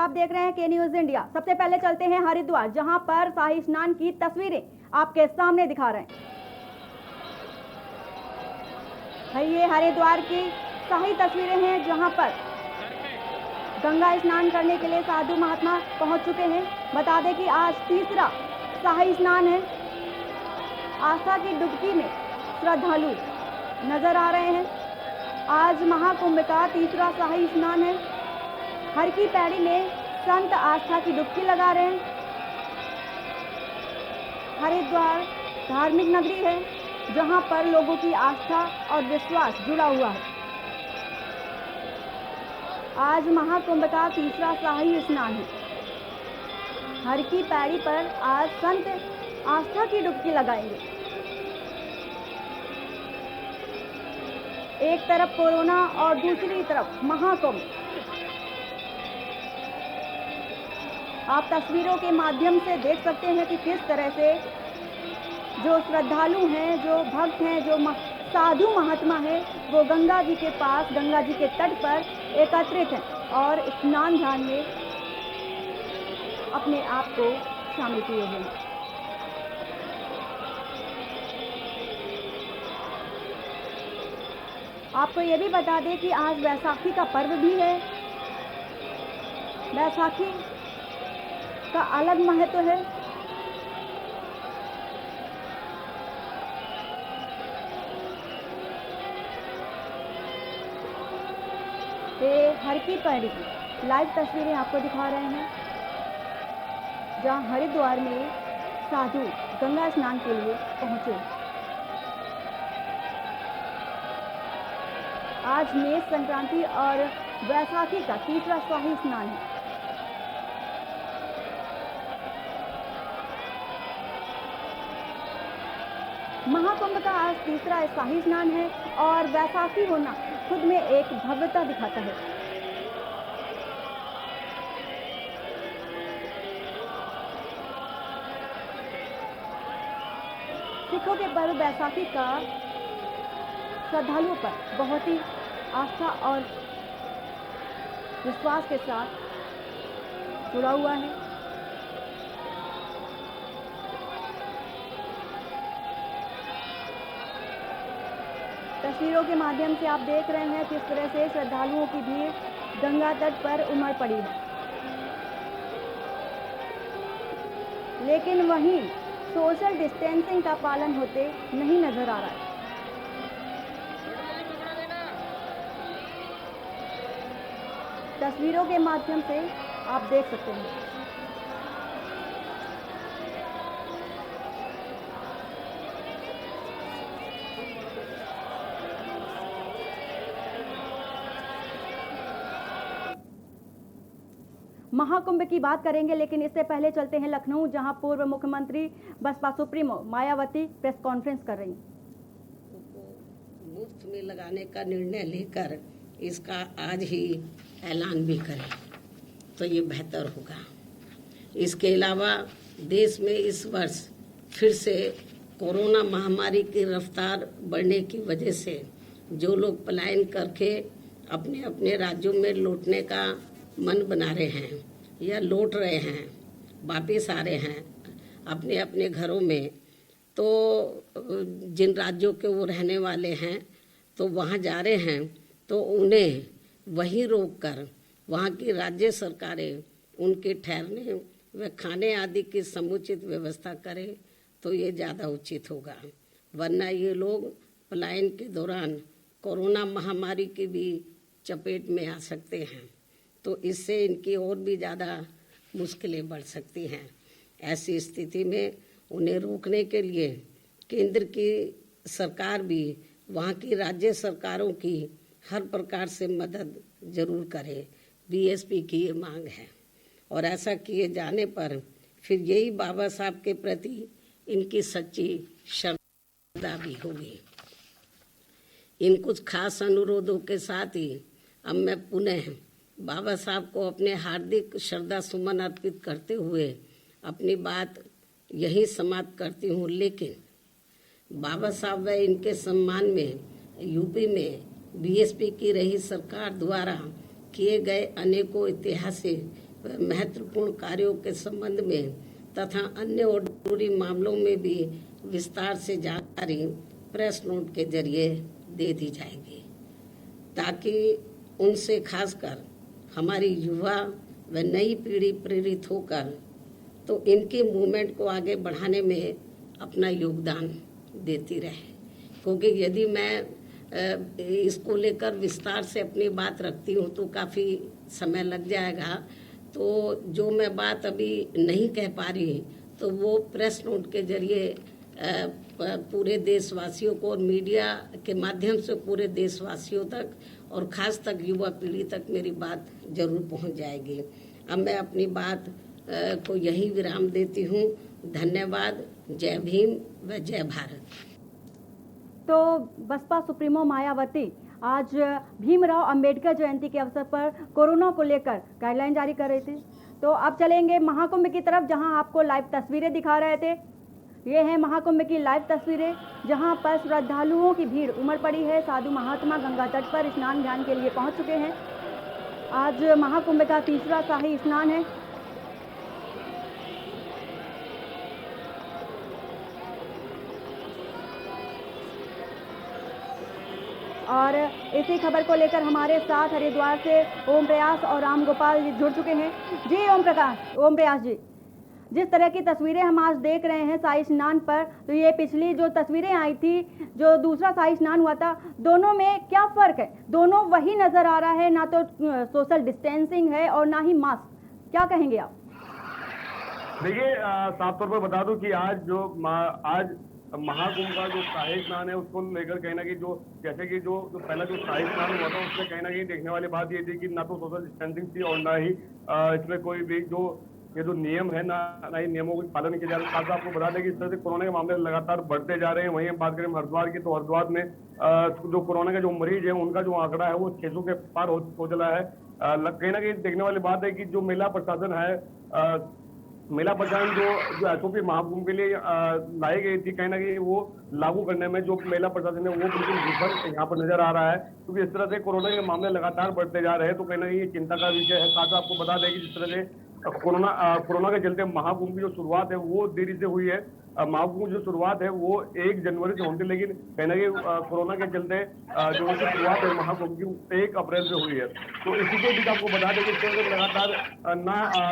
आप देख रहे हैं के न्यूज इंडिया। सबसे पहले चलते हैं हरिद्वार, जहां पर शाही स्नान की तस्वीरें आपके सामने दिखा रहे हैं। ये हरिद्वार की शाही तस्वीरें हैं, जहां पर गंगा स्नान करने के लिए साधु महात्मा पहुंच चुके हैं। बता दें कि आज तीसरा शाही स्नान है। आस्था की डुबकी में श्रद्धालु नजर आ रहे हैं। आज महाकुंभ का तीसरा शाही स्नान है। हर की पैड़ी में संत आस्था की डुबकी लगा रहे हैं। हरिद्वार धार्मिक नगरी है, जहां पर लोगों की आस्था और विश्वास जुड़ा हुआ है। आज महाकुंभ का तीसरा शाही स्नान है। हर की पैड़ी पर आज संत आस्था की डुबकी लगाएंगे। एक तरफ कोरोना और दूसरी तरफ महाकुंभ। आप तस्वीरों के माध्यम से देख सकते हैं कि किस तरह से जो श्रद्धालु हैं, जो भक्त हैं, जो साधु महात्मा हैं, वो गंगा जी के पास, गंगा जी के तट पर एकत्रित हैं और स्नान ध्यान में अपने आप को शामिल किए हुए हैं। आपको ये भी बता दें कि आज बैसाखी का पर्व भी है। बैसाखी का अलग महत्व है। ये हर की पैड़ी की लाइव तस्वीरें आपको दिखा रहे हैं, जहां हरिद्वार में साधु गंगा स्नान के लिए पहुंचे। आज मेष संक्रांति और बैसाखी का तीसरा शाही स्नान है। महाकुंभ का आज तीसरा शाही स्नान है और बैसाखी होना खुद में एक भव्यता दिखाता है। सिखों के पर्व बैसाखी का श्रद्धालुओं पर बहुत ही आस्था और विश्वास के साथ जुड़ा हुआ है। तस्वीरों के माध्यम से आप देख रहे हैं किस तरह से श्रद्धालुओं की भीड़ गंगा तट पर उमड़ पड़ी है। लेकिन वहीं सोशल डिस्टेंसिंग का पालन होते नहीं नजर आ रहा है। तस्वीरों के माध्यम से आप देख सकते हैं। महाकुंभ की बात करेंगे, लेकिन इससे पहले चलते हैं लखनऊ, जहां पूर्व मुख्यमंत्री Baspa supremo Mayawati press conference कर रही हैं। मुफ्त में लगाने का निर्णय लेकर इसका आज ही ऐलान भी करें तो ये बेहतर होगा। इसके अलावा देश में इस वर्ष फिर से कोरोना महामारी की रफ्तार बढ़ने की वजह से जो लोग पलायन करके अपने अपने राज्यों में लौटने का मन बना रहे हैं या लौट रहे हैं, वापिस आ रहे हैं अपने अपने घरों में, तो जिन राज्यों के वो रहने वाले हैं तो वहाँ जा रहे हैं, तो उन्हें वहीं रोककर वहाँ की राज्य सरकारें उनके ठहरने व खाने आदि की समुचित व्यवस्था करें तो ये ज़्यादा उचित होगा। वरना ये लोग पलायन के दौरान कोरोना महामारी की भी चपेट में आ सकते हैं, तो इससे इनकी और भी ज़्यादा मुश्किलें बढ़ सकती हैं। ऐसी स्थिति में उन्हें रोकने के लिए केंद्र की सरकार भी वहाँ की राज्य सरकारों की हर प्रकार से मदद जरूर करे। बीएसपी की ये मांग है और ऐसा किए जाने पर फिर यही बाबा साहब के प्रति इनकी सच्ची श्रद्धा भी होगी। इन कुछ खास अनुरोधों के साथ ही अब मैं पुनः बाबा साहब को अपने हार्दिक श्रद्धा सुमन अर्पित करते हुए अपनी बात यही समाप्त करती हूँ। लेकिन बाबा साहब व इनके सम्मान में यूपी में बीएसपी की रही सरकार द्वारा किए गए अनेकों ऐतिहासिक महत्वपूर्ण कार्यों के संबंध में तथा अन्य और जरूरी मामलों में भी विस्तार से जानकारी प्रेस नोट के जरिए दे दी जाएगी, ताकि उनसे खासकर हमारी युवा व नई पीढ़ी प्रेरित होकर तो इनके मूवमेंट को आगे बढ़ाने में अपना योगदान देती रहे। क्योंकि यदि मैं इसको लेकर विस्तार से अपनी बात रखती हूँ तो काफ़ी समय लग जाएगा, तो जो मैं बात अभी नहीं कह पा रही तो वो प्रेस नोट के जरिए पूरे देशवासियों को और मीडिया के माध्यम से पूरे देशवासियों तक और ख़ास तक युवा पीढ़ी तक मेरी बात जरूर पहुंच जाएगी। अब मैं अपनी बात को यही विराम देती हूँ। धन्यवाद। जय भीम व जय भारत। तो बसपा सुप्रीमो मायावती आज भीमराव अंबेडकर जयंती के अवसर पर कोरोना को लेकर गाइडलाइन जारी कर रहे थे। तो अब चलेंगे महाकुंभ की तरफ, जहां आपको लाइव तस्वीरें दिखा रहे थे। ये है महाकुंभ की लाइव तस्वीरें, जहां पर श्रद्धालुओं की भीड़ उमड़ पड़ी है। साधु महात्मा गंगा तट पर स्नान ध्यान के लिए पहुंच चुके हैं। आज महाकुंभ का तीसरा शाही स्नान है। और इसी खबर को लेकर हमारे साथ हरिद्वार से ओम प्रयास और राम गोपाल जी जुड़ चुके हैं। जी ओम प्रयास जी, जिस तरह की तस्वीरें हम आज देख रहे हैं शाही स्नान पर, तो ये पिछली जो तस्वीरें आई थी, जो दूसरा शाही स्नान हुआ था, दोनों में क्या फ़र्क है? दोनों वही नज़र आ रहा है, ना तो सोशल डिस्टेंसिंग है और ना ही मास्क। क्या कहेंगे आप? देखिए, साफ तौर पर बता दूं कि आज महाकुंभ का जो शाही स्नान है उसको लेकर कहीं ना कहीं जैसे कि जो पहला जो शाही स्नान हुआ था उसमें कहीं ना कहीं देखने वाली बात ये थी कि ना तो सोशल डिस्टेंसिंग थी और ना ही इसमें कोई भी ये जो नियम है ना ही नियमों का पालन किया जा रहा है। आपको बता दें कि इस तरह से कोरोना के मामले लगातार बढ़ते जा रहे हैं। वहीं हम बात करें हरिद्वार की, तो हरिद्वार में जो कोरोना के जो मरीज है उनका जो आंकड़ा है वो 600 के पार हो चला है। कहीं ना कहीं देखने वाली बात है कि जो मेला प्रशासन है, मेला प्रशासन जो एसओपी महाकुंभ के लिए लाई गई थी, कहीं ना कहीं वो लागू करने में जो मेला प्रशासन है वो बिल्कुल विफल यहाँ पर नजर आ रहा है। क्योंकि इस तरह से कोरोना के मामले लगातार बढ़ते जा रहे हैं, तो कहीं ना कहीं ये चिंता का विषय है। साथ आपको बता दें कि जिस तरह से कोरोना के चलते महाकुंभ की जो शुरुआत है वो देरी से हुई है। महाकुंभ की जो शुरुआत है वो 1 जनवरी से होनी थी, लेकिन कहीं ना कहीं कोरोना के चलते जो उनकी शुरुआत है महाकुंभ की 1 अप्रैल से हुई है। तो इसी के बीच आपको बता दें कि लगातार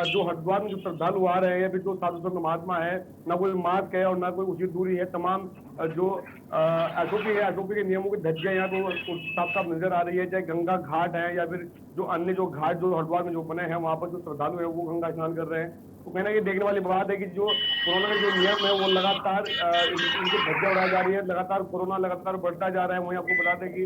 जो हरिद्वार में जो श्रद्धालु आ रहे हैं, फिर जो साधु संत महात्मा है, ना कोई मास्क है और ना कोई उचित दूरी है। तमाम जो एसओपी के नियमों की धज्जियां यहाँ तो साफ साफ नजर आ रही है। चाहे गंगा घाट है या फिर जो अन्य जो घाट जो हरिद्वार में जो बने हैं, वहां पर जो श्रद्धालु है वो गंगा स्नान कर रहे हैं। तो कहीं ना कहीं देखने वाली बात है कि जो कोरोना के जो नियम है वो लगातार इनकी धज्जियां उड़ाई जा रही है। लगातार कोरोना लगातार बढ़ता जा रहा है। वहीं आपको बता दें कि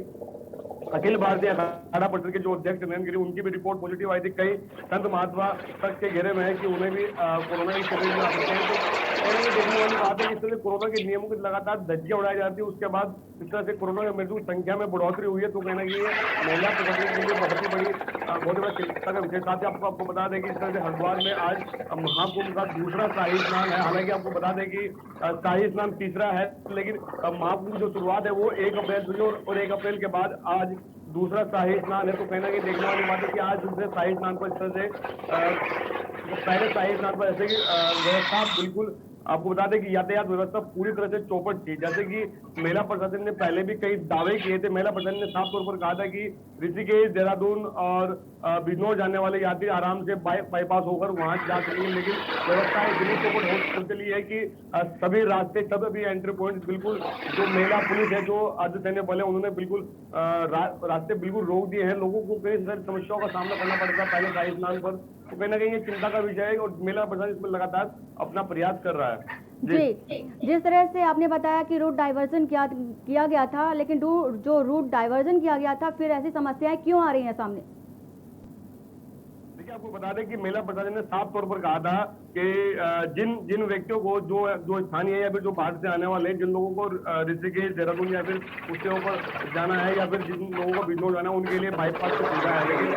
अखिल भारतीय अखाड़ा परिषद के जो अध्यक्ष नरेंद्र गिरी, उनकी भी रिपोर्ट पॉजिटिव आई थी। कई संत महात्मा तक के घेरे में है कि उन्हें भी कोरोना की चपेट में आ सकते हैं। तो देखने वाली बात है कि इस तरह कोरोना के नियमों की लगातार धज्जियां उड़ाई जाती है। उसके बाद इस तरह से कोरोना की मृत्यु संख्या में बढ़ोतरी हुई है। तो कहना कि ये महिला प्रशासन के लिए बहुत ही बड़ी चिंता का विषय। साथ ही आपको बता दें कि इस तरह से हरिद्वार में आज महाकुंभ का दूसरा शाही स्नान है। हालांकि आपको बता दें कि शाही स्नान तीसरा है, लेकिन महाकुंभ जो शुरुआत है वो 1 अप्रैल हुई और 1 अप्रैल के बाद आज दूसरा शाही स्नान है। तो कहना कि देखने वाली बात है कि आज दूसरे शाही स्नान पर इस तरह से पहले शाही स्नान पर ऐसे की व्यवस्था बिल्कुल आपको बता दें कि यातायात व्यवस्था पूरी तरह से चौपट थी। जैसे कि मेला प्रशासन ने पहले भी कई दावे किए थे। मेला प्रशासन ने साफ तौर पर कहा था कि ऋषिकेश, देहरादून और बिजनौर जाने वाले यात्री आराम से बाईपास होकर वहां जा सकेंगे, लेकिन व्यवस्था इतनी चौपट हो चली है कि सभी रास्ते, सभी एंट्री पॉइंट बिल्कुल जो महिला पुलिस है, जो अर्धसैन्य बल है, उन्होंने बिल्कुल रास्ते बिल्कुल रोक दिए हैं। लोगों को कई सारी समस्याओं का सामना करना पड़ेगा पहले शाही स्नान पर। तो कहीं ना कहीं ये चिंता का विषय है और मेला प्रशासन इसमें लगातार अपना प्रयास कर रहा है। जी, जिस तरह से आपने बताया कि रूट डाइवर्जन किया गया था, लेकिन जो रूट डाइवर्जन किया गया था, फिर ऐसी समस्याएं क्यों आ रही हैं सामने? देखिए, आपको बता दें कि मेला प्रशासन ने साफ तौर पर कहा था कि जिन व्यक्तियों को जो स्थानीय है या फिर जो बाहर से आने वाले हैं, जिन लोगों को ऋषिकेश, देहरादून या फिर उसके ऊपर जाना है या फिर जिन लोगों को बिजनौर जाना है, उनके लिए बाईपास की सुविधा है। लेकिन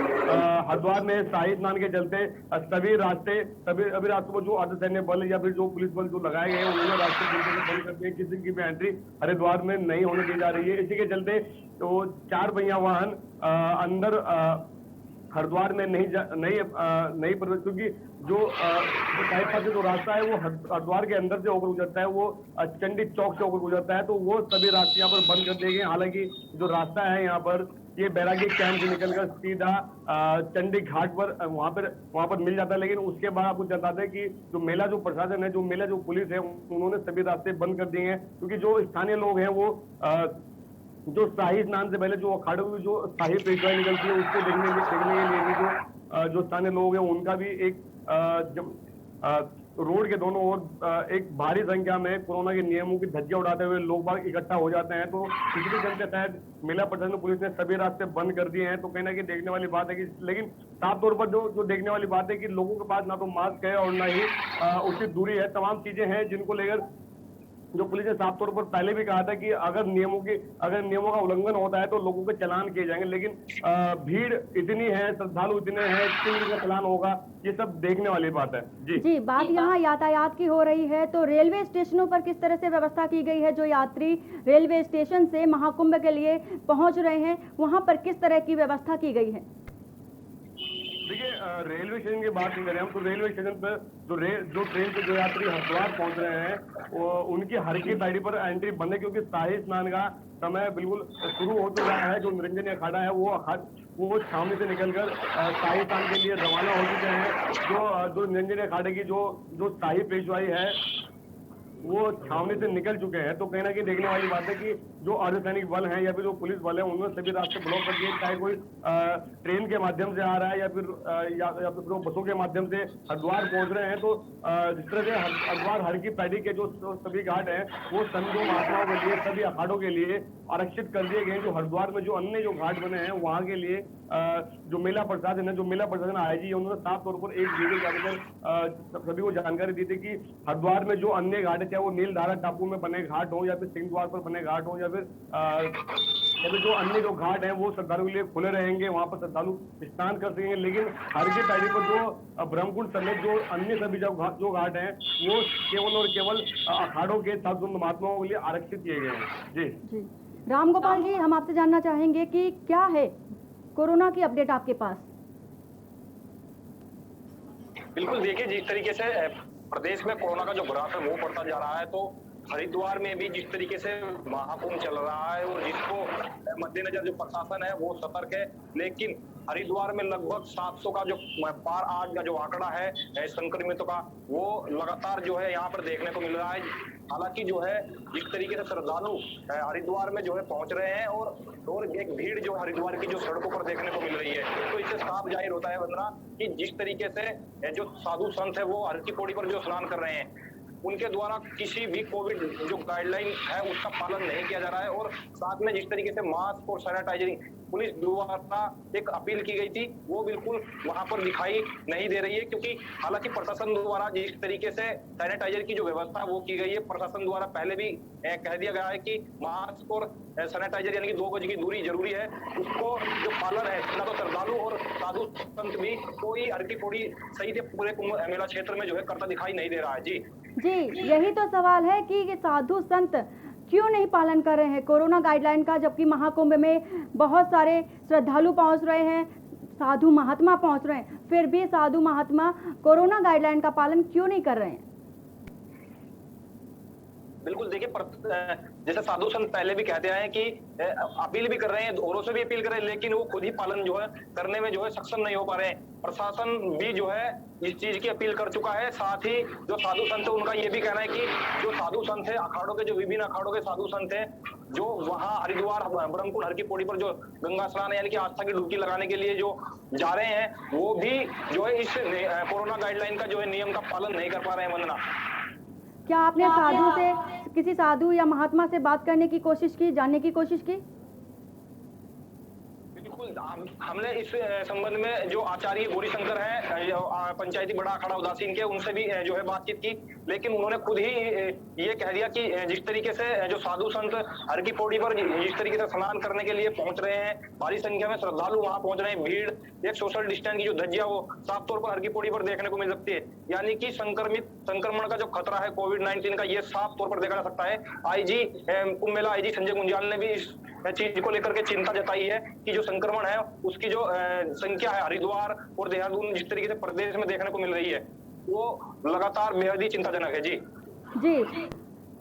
हरिद्वार में शाही स्नान के चलते सभी रास्ते को जो अर्धसैन्य बल या फिर जो पुलिस बल जो लगाए गए हैं, उन्होंने रास्ते बंद कर दिए। किसी की भी एंट्री हरिद्वार में नहीं होने दी जा रही है। इसी के चलते तो 4 पहिया वाहन अंदर हरिद्वार में नहीं प्रवेश, क्योंकि जो साहिब पास से जो रास्ता है वो हरिद्वार के अंदर से होकर गुजरता है, वो चंडी चौक से होकर गुजरता है, तो वो सभी रास्ते यहाँ पर बंद कर दिए गए। हालांकि जो रास्ता है यहाँ पर ये बैरागी कैंप से निकलकर सीधा चंडी घाट पर वहां पर मिल जाता है। लेकिन उसके बाद आपको बताते हैं कि जो मेला जो प्रशासन है, जो पुलिस है, उन्होंने सभी रास्ते बंद कर दिए हैं, क्योंकि जो स्थानीय लोग हैं वो जो शाही स्नान से पहले जो अखाड़ों की जो शाही पेशवाई निकलती है उसको देखने के लिए भी जो स्थानीय लोग हैं उनका भी एक रोड के दोनों ओर एक भारी संख्या में कोरोना के नियमों की धज्जियां उड़ाते हुए लोग बाग इकट्ठा हो जाते हैं। तो इसके चलते शायद मेला प्रशासन पुलिस ने सभी रास्ते बंद कर दिए हैं। तो कहीं ना कहीं देखने वाली बात है कि, लेकिन साफ तौर पर जो देखने वाली बात है कि लोगों के पास ना तो मास्क है और ना ही उचित दूरी है। तमाम चीजें हैं जिनको लेकर जो पुलिस ने साफ तौर पर पहले भी कहा था कि अगर नियमों का उल्लंघन होता है तो लोगों के चालान किए जाएंगे, लेकिन भीड़ इतनी है, श्रद्धालु इतने हैं, किस का चालान होगा, ये सब देखने वाली बात है। जी बात यहाँ यातायात की हो रही है, तो रेलवे स्टेशनों पर किस तरह से व्यवस्था की गई है? जो यात्री रेलवे स्टेशन से महाकुंभ के लिए पहुंच रहे हैं, वहां पर किस तरह की व्यवस्था की गई है? देखिए, रेलवे स्टेशन की बात नहीं करें हम, तो रेलवे स्टेशन पर जो ट्रेन से जो यात्री हरिद्वार पहुंच रहे हैं वो उनकी हर की पैड़ी पर एंट्री बंद है, क्योंकि शाही स्नान का समय बिल्कुल शुरू हो चुका है। जो निरंजनी अखाड़ा है वो छावनी से निकलकर शाही स्नान के लिए रवाना हो चुके हैं। जो निरंजनी अखाड़े की जो शाही पेशवाई है वो छावनी से निकल चुके हैं। तो कहीं ना कहीं देखने वाली बात है कि जो अर्धसैनिक बल हैं या फिर जो पुलिस बल है उन्होंने सभी रास्ते ब्लॉक कर दिए, चाहे कोई ट्रेन के माध्यम से आ रहा है या फिर बसों के माध्यम से हरिद्वार पहुंच रहे हैं। तो जिस तरह से हरिद्वार हर की पैड़ी के जो सभी घाट हैं वो संतों महात्माओं के लिए, सभी अखाड़ों के लिए आरक्षित कर दिए गए। जो हरिद्वार में जो अन्य जो घाट बने हैं वहां के लिए जो मेला प्रशासन आईजी, उन्होंने साफ तौर पर एक वीडियो जाकर सभी को जानकारी दी थी कि हरिद्वार में जो अन्य घाट है, चाहे वो नीलधारा टापू में बने घाट हो या फिर सिंह द्वार पर बने घाट हो या फिर जो अन्य जो घाट हैं वो श्रद्धालु के लिए खुले रहेंगे, वहां पर श्रद्धालु स्नान कर सकेंगे। लेकिन हर की पैड़ी पर जो ब्रह्मकुंड समेत जो अन्य सभी जो घाट हैं वो केवल और केवल अखाड़ों के साधु महात्माओं के लिए आरक्षित किए गए हैं। जी राम गोपाल जी, हम आपसे जानना चाहेंगे कि क्या है कोरोना की अपडेट आपके पास? बिल्कुल, देखिए जिस तरीके से प्रदेश में कोरोना का जो ग्राफ है वो बढ़ता जा रहा है, तो हरिद्वार में भी जिस तरीके से महाकुंभ चल रहा है और जिसको मद्देनजर जो प्रशासन है वो सतर्क है, लेकिन हरिद्वार में लगभग 700 का जो पार आज का जो आंकड़ा है संक्रमितों का वो लगातार जो है यहाँ पर देखने को मिल रहा है। हालांकि जो है जिस तरीके से श्रद्धालु हरिद्वार में जो है पहुंच रहे हैं और एक भीड़ जो हरिद्वार की जो सड़कों पर देखने को मिल रही है, तो इससे साफ जाहिर होता है वंदना कि जिस तरीके से जो साधु संत है वो हर की पौड़ी पर जो स्नान कर रहे हैं उनके द्वारा किसी भी कोविड जो गाइडलाइन है उसका पालन नहीं किया जा रहा है। और साथ में जिस तरीके से मास्क और सैनिटाइजरिंग पुलिस द्वारा एक अपील की गई थी वो बिल्कुल वहां पर दिखाई नहीं दे रही है, क्योंकि हालांकि प्रशासन द्वारा जिस तरीके से सैनिटाइजर की जो व्यवस्था वो की गई है, प्रशासन द्वारा पहले भी कह दिया गया है कि मास्क और सैनिटाइजर यानी कि 2 गज की दूरी जरूरी है, उसको जो पालन है ना तो श्रद्धालु और साधु संत भी कोई हर की पौड़ी सही से पूरे कुंभ मेला क्षेत्र में जो है करता दिखाई नहीं दे रहा है। जी यही तो सवाल है कि साधु संत क्यों नहीं पालन कर रहे हैं कोरोना गाइडलाइन का, जबकि महाकुंभ में बहुत सारे श्रद्धालु पहुंच रहे हैं, साधु महात्मा पहुंच रहे हैं, फिर भी साधु महात्मा कोरोना गाइडलाइन का पालन क्यों नहीं कर रहे हैं? बिल्कुल, देखिए जैसे साधु संत पहले भी कहते आए हैं कि अपील भी कर रहे हैं, औरों से भी अपील कर रहे हैं, लेकिन वो खुद ही पालन जो है करने में जो है सक्षम नहीं हो पा रहे हैं। प्रशासन भी जो है इस चीज की अपील कर चुका है। साथ ही जो साधु संत है उनका ये भी कहना है कि जो साधु संत है अखाड़ों के जो विभिन्न अखाड़ों के साधु संत है जो वहां हरिद्वार ब्रह्मकुंड हर की पौड़ी पर जो गंगा स्नान यानी कि आस्था की डुबकी लगाने के लिए जो जा रहे हैं वो भी जो है इस कोरोना गाइडलाइन का जो है नियम का पालन नहीं कर पा रहे हैं। वंदना, क्या आपने साधु से किसी साधु या महात्मा से बात करने की कोशिश की, जानने की कोशिश की? बिल्कुल, हमने इस संबंध में जो आचार्य गौरी शंकर है पंचायती बड़ा अखाड़ा उदासीन के, उनसे भी जो है बातचीत की, लेकिन उन्होंने खुद ही ये कह दिया कि जिस तरीके से जो साधु संत हर की पौड़ी पर जिस तरीके से स्नान करने के लिए पहुंच रहे हैं, भारी संख्या में श्रद्धालु वहां पहुंच रहे हैं, भीड़, एक सोशल डिस्टेंस की जो धज्जियां वो साफ तौर पर हर की पौड़ी पर देखने को मिल सकती है, यानी कि संक्रमण का जो खतरा है कोविड-19 का ये साफ तौर पर देखा जा सकता है। आईजी कुंभ मेला आईजी संजय गुंजाल ने भी इस चीज को लेकर के चिंता जताई है कि जो संक्रमण है उसकी जो संख्या है हरिद्वार और देहरादून जिस तरीके से प्रदेश में देखने को मिल रही है वो लगातार बेहद ही चिंताजनक है। जी जी,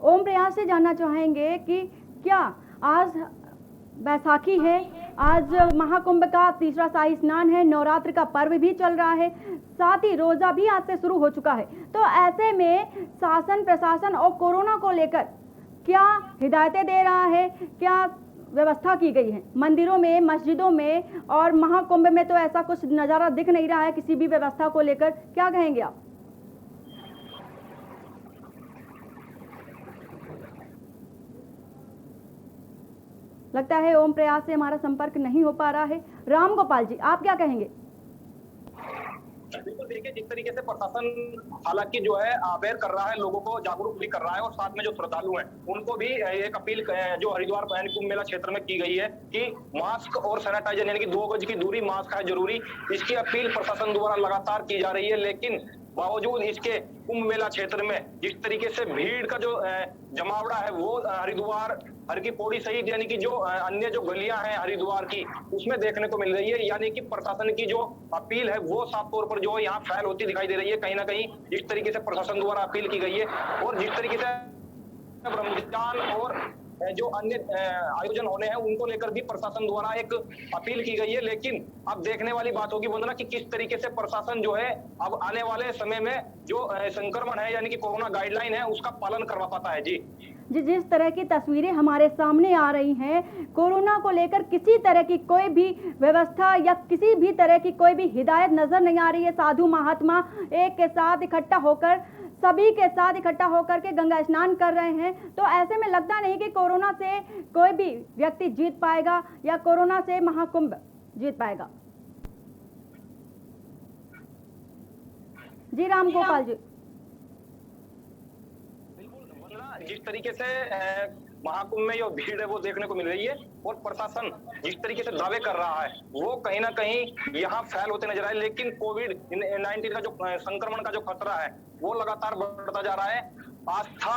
ओम प्रयास से जानना चाहेंगे कि क्या आज बैसाखी है, आज महाकुंभ का तीसरा शाही स्नान है, नवरात्र का पर्व भी चल रहा है, साथ ही रोजा भी आज से शुरू हो चुका है, तो ऐसे में शासन प्रशासन और कोरोना को लेकर क्या हिदायतें दे रहा है, क्या व्यवस्था की गई है मंदिरों में, मस्जिदों में, और महाकुंभ में तो ऐसा कुछ नज़ारा दिख नहीं रहा है किसी भी व्यवस्था को लेकर, क्या कहेंगे आप? लगता है ओम प्रयास से हमारा संपर्क नहीं हो पा रहा है। राम गोपाल जी, आप क्या कहेंगे? बिल्कुल, देखिए जिस तरीके से प्रशासन हालांकि जो है अवेयर कर रहा है, लोगों को जागरूक भी कर रहा है और साथ में जो श्रद्धालु हैं उनको भी एक अपील जो हरिद्वार कुंभ मेला क्षेत्र में की गई है कि मास्क और सैनिटाइजर यानी कि 2 गज की दूरी, मास्क है जरूरी, इसकी अपील प्रशासन द्वारा लगातार की जा रही है। लेकिन बावजूद इसके कुंभ मेला क्षेत्र में जिस तरीके से भीड़ का जो जमावड़ा है वो हरिद्वार हर की पौड़ी सहित यानी कि जो अन्य जो गलियां हैं हरिद्वार की उसमें देखने को मिल रही है। यानी कि प्रशासन की जो अपील है वो साफ तौर पर जो है यहाँ फैल होती दिखाई दे रही है। कहीं ना कहीं जिस तरीके से प्रशासन द्वारा अपील की गई है और जिस तरीके से रमजान और जो अन्य आयोजन होने हैं उनको लेकर भी प्रशासन द्वारा एक अपील की गई है। लेकिन अब देखने वाली बात होगी वंदना कि किस तरीके से प्रशासन जो है अब आने वाले समय में जो संक्रमण है यानी कि कोरोना गाइडलाइन है उसका पालन करवा पाता है। जी, जिस तरह की तस्वीरें हमारे सामने आ रही हैं, कोरोना को लेकर किसी तरह की कोई भी व्यवस्था या किसी भी तरह की कोई भी हिदायत नजर नहीं आ रही है। साधु महात्मा एक के साथ इकट्ठा होकर, सभी के साथ इकट्ठा होकर के गंगा स्नान कर रहे हैं, तो ऐसे में लगता नहीं कि कोरोना से कोई भी व्यक्ति जीत पाएगा या कोरोना से महाकुंभ जीत पाएगा। जी राम गोपाल जी, जिस तरीके से महाकुंभ में जो भीड़ है वो देखने को मिल रही है और प्रशासन जिस तरीके से दावे कर रहा है वो कहीं ना कहीं यहाँ फैल होते नजर आए। लेकिन कोविड-19 का जो संक्रमण का जो खतरा है वो लगातार बढ़ता जा रहा है। आस्था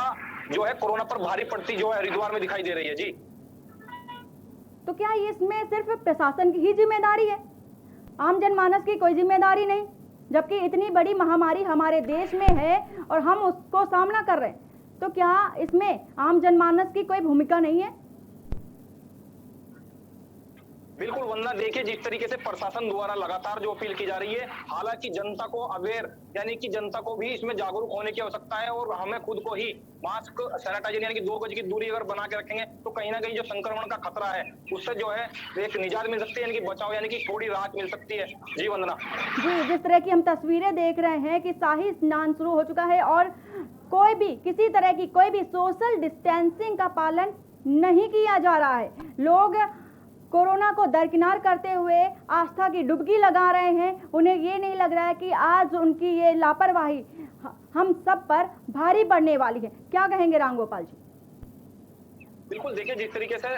जो है कोरोना पर भारी पड़ती जो है हरिद्वार में दिखाई दे रही है। जी, तो क्या इसमें सिर्फ प्रशासन की ही जिम्मेदारी है, आम जनमानस की कोई जिम्मेदारी नहीं, जबकि इतनी बड़ी महामारी हमारे देश में है और हम उसको सामना कर रहे हैं, तो क्या इसमें आम जनमानस की कोई भूमिका नहीं है? बिल्कुल वंदना, देखिए जिस तरीके से प्रशासन द्वारा लगातार जो अपील की जा रही है, हालांकि जनता को अवेयर यानी कि जनता को भी इसमें जागरूक होने की आवश्यकता है और हमें खुद को ही मास्क, सैनिटाइजर यानी कि 2 गज की दूरी अगर बना के रखेंगे तो कहीं ना कहीं जो संक्रमण का खतरा है उससे जो है एक निजात मिल सकती है, यानी कि बचाव यानी कि थोड़ी राहत मिल सकती है। जी वंदना जी, जिस तरह की हम तस्वीरें देख रहे हैं कि शाही स्नान शुरू हो चुका है और कोई भी किसी तरह की कोई भी सोशल डिस्टेंसिंग का पालन नहीं किया जा रहा है। लोग कोरोना को दरकिनार करते हुए आस्था की डुबकी लगा रहे हैं। उन्हें ये नहीं लग रहा है कि आज उनकी ये लापरवाही हम सब पर भारी पड़ने वाली है। क्या कहेंगे राम गोपाल जी? बिल्कुल, देखिए जिस तरीके से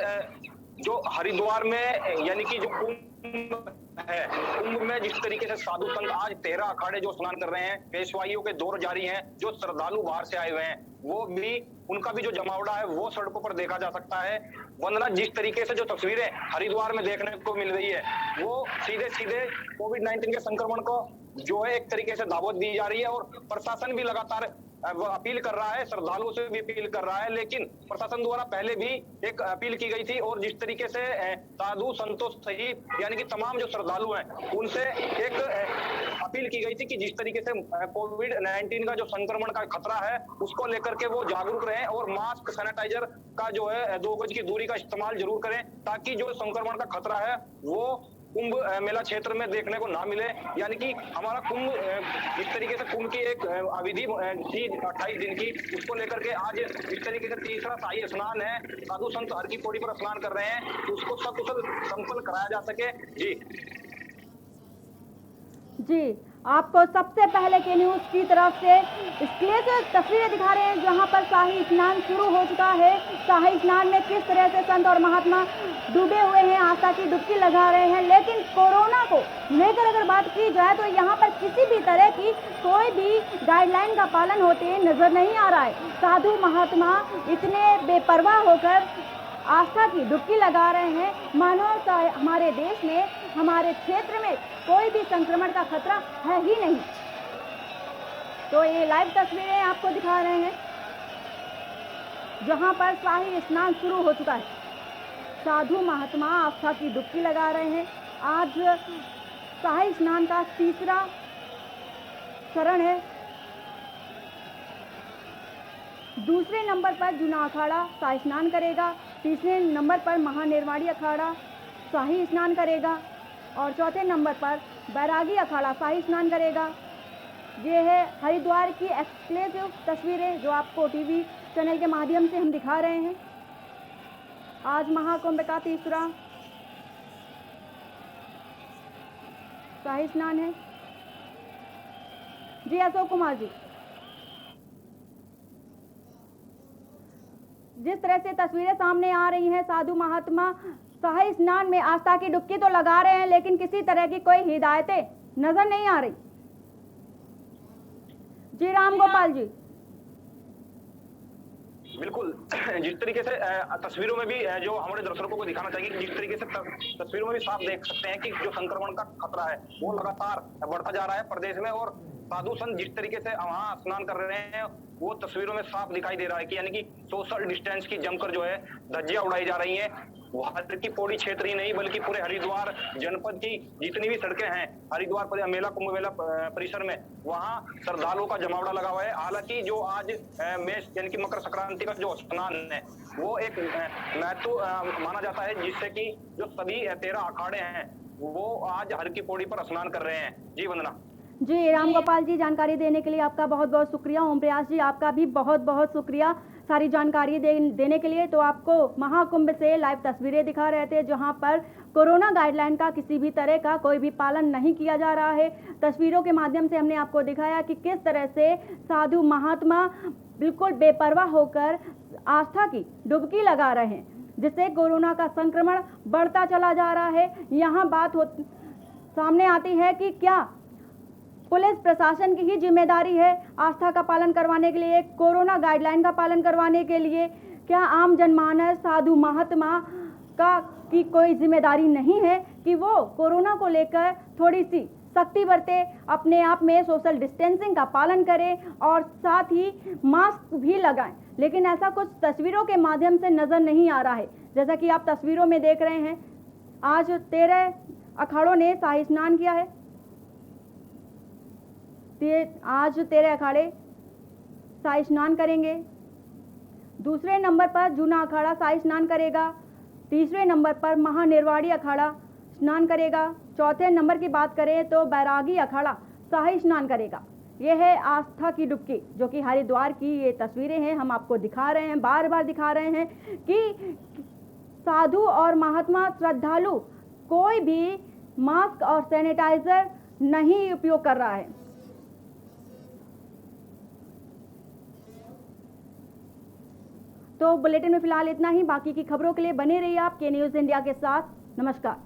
जो हरिद्वार में यानी कि जो कुंभ है, कुंभ में जिस तरीके से साधु संत आज 13 अखाड़े जो स्नान कर रहे हैं, पेशवाइयों के दौर जारी हैं, जो श्रद्धालु बाहर से आए हुए हैं वो भी उनका भी जो जमावड़ा है वो सड़कों पर देखा जा सकता है। वंदना, जिस तरीके से जो तस्वीरें हरिद्वार में देखने को मिल रही है वो सीधे सीधे कोविड-19 के संक्रमण को जो है एक तरीके से दावत दी जा रही है और प्रशासन भी लगातार वो अपील कर रहा है, श्रद्धालुओं से भी अपील कर रहा है। लेकिन प्रशासन द्वारा पहले भी एक अपील की गई थी और जिस तरीके से साधु संतों सहित यानी कि तमाम जो श्रद्धालु हैं उनसे एक अपील की गई थी कि जिस तरीके से कोविड-19 का जो संक्रमण का खतरा है उसको लेकर के वो जागरूक रहें और मास्क, सैनिटाइजर का जो है 2 गज की दूरी का इस्तेमाल जरूर करें ताकि जो संक्रमण का खतरा है वो कुंभ मेला क्षेत्र में देखने को ना मिले। यानी कि हमारा कुंभ जिस तरीके से कुंभ की एक अवधि थी 28 दिन की, उसको लेकर के आज इस तरीके से तीसरा शाही स्नान है, साधु संत हर की पौड़ी पर स्नान कर रहे हैं, उसको सकुशल संपन्न कराया जा सके। जी, आपको सबसे पहले के न्यूज की तरफ से एक्सक्लूसिव तस्वीरें दिखा रहे हैं जहां पर शाही स्नान शुरू हो चुका है। शाही स्नान में किस तरह से संत और महात्मा डूबे हुए हैं, आस्था की डुबकी लगा रहे हैं। लेकिन कोरोना को लेकर अगर बात की जाए तो यहाँ पर किसी भी तरह की कोई भी गाइडलाइन का पालन होते नजर नहीं आ रहा है। साधु महात्मा इतने बेपरवाह होकर आस्था की डुबकी लगा रहे हैं, मानो हमारे देश में, हमारे क्षेत्र में कोई भी संक्रमण का खतरा है ही नहीं। तो ये लाइव तस्वीरें आपको दिखा रहे हैं जहां पर शाही स्नान शुरू हो चुका है। साधु महात्मा आस्था की डुबकी लगा रहे हैं। आज शाही स्नान का तीसरा चरण है। दूसरे नंबर पर जूना अखाड़ा शाही स्नान करेगा, तीसरे नंबर पर महानिर्वाणी अखाड़ा शाही स्नान करेगा और चौथे नंबर पर बैरागी अखाड़ा शाही स्नान करेगा। ये है हरिद्वार की एक्सक्लूसिव तस्वीरें जो आपको टीवी चैनल के माध्यम से हम दिखा रहे हैं। आज महाकुंभ का तीसरा शाही स्नान है। जी अशोक कुमार जी, जिस तरह से तस्वीरें सामने आ रही हैं, साधु महात्मा शाही स्नान में आस्था की डुबकी तो लगा रहे हैं, लेकिन किसी तरह की कोई हिदायतें नजर नहीं आ रही। जी राम गोपाल जी। बिल्कुल, जिस तरीके से तस्वीरों में भी जो हमारे दर्शकों को दिखाना चाहिए, जिस तरीके से तस्वीरों में भी साफ देख सकते हैं कि जो संक्रमण का खतरा है वो लगातार बढ़ता जा रहा है प्रदेश में, और साधु संत जिस तरीके से वहां स्नान कर रहे हैं वो तस्वीरों में साफ दिखाई दे रहा है कि यानी कि सोशल डिस्टेंस की जमकर जो है धज्जियां उड़ाई जा रही हैं। हर की पौड़ी क्षेत्र ही नहीं बल्कि पूरे हरिद्वार जनपद की जितनी भी सड़कें हैं, हरिद्वार मेला कुंभ मेला परिसर में, वहां श्रद्धालुओं का जमावड़ा लगा हुआ है। हालांकि जो आज मेष यानी कि मकर संक्रांति का जो स्नान है वो एक महत्व माना जाता है, जिससे कि जो सभी 13 अखाड़े हैं वो आज हर की पौड़ी पर स्नान कर रहे हैं। जी वंदना। जी राम गोपाल जी, जानकारी देने के लिए आपका बहुत बहुत शुक्रिया। ओम प्रयास जी, आपका भी बहुत बहुत शुक्रिया सारी जानकारी देने के लिए। तो आपको महाकुंभ से लाइव तस्वीरें दिखा रहे थे जहां पर कोरोना गाइडलाइन का किसी भी तरह का कोई भी पालन नहीं किया जा रहा है। तस्वीरों के माध्यम से हमने आपको दिखाया कि किस तरह से साधु महात्मा बिल्कुल बेपरवाह होकर आस्था की डुबकी लगा रहे हैं, जिससे कोरोना का संक्रमण बढ़ता चला जा रहा है। यहाँ बात सामने आती है कि क्या पुलिस प्रशासन की ही जिम्मेदारी है आस्था का पालन करवाने के लिए, कोरोना गाइडलाइन का पालन करवाने के लिए? क्या आम जनमानस साधु महात्मा का की कोई जिम्मेदारी नहीं है कि वो कोरोना को लेकर थोड़ी सी सख्ती बरते, अपने आप में सोशल डिस्टेंसिंग का पालन करें और साथ ही मास्क भी लगाएं? लेकिन ऐसा कुछ तस्वीरों के माध्यम से नज़र नहीं आ रहा है। जैसा कि आप तस्वीरों में देख रहे हैं, आज 13 अखाड़ों ने शाही स्नान किया है। आज 13 अखाड़े शाही स्नान करेंगे। दूसरे नंबर पर जूना अखाड़ा शाही स्नान करेगा, तीसरे नंबर पर महानिर्वाणी अखाड़ा स्नान करेगा, चौथे नंबर की बात करें तो बैरागी अखाड़ा शाही स्नान करेगा। यह है आस्था की डुबकी, जो कि हरिद्वार की ये तस्वीरें हैं, हम आपको दिखा रहे हैं, बार बार दिखा रहे हैं कि साधु और महात्मा श्रद्धालु कोई भी मास्क और सैनिटाइजर नहीं उपयोग कर रहा है। तो बुलेटिन में फिलहाल इतना ही। बाकी की खबरों के लिए बने रहिए आप के न्यूज़ इंडिया के साथ। नमस्कार।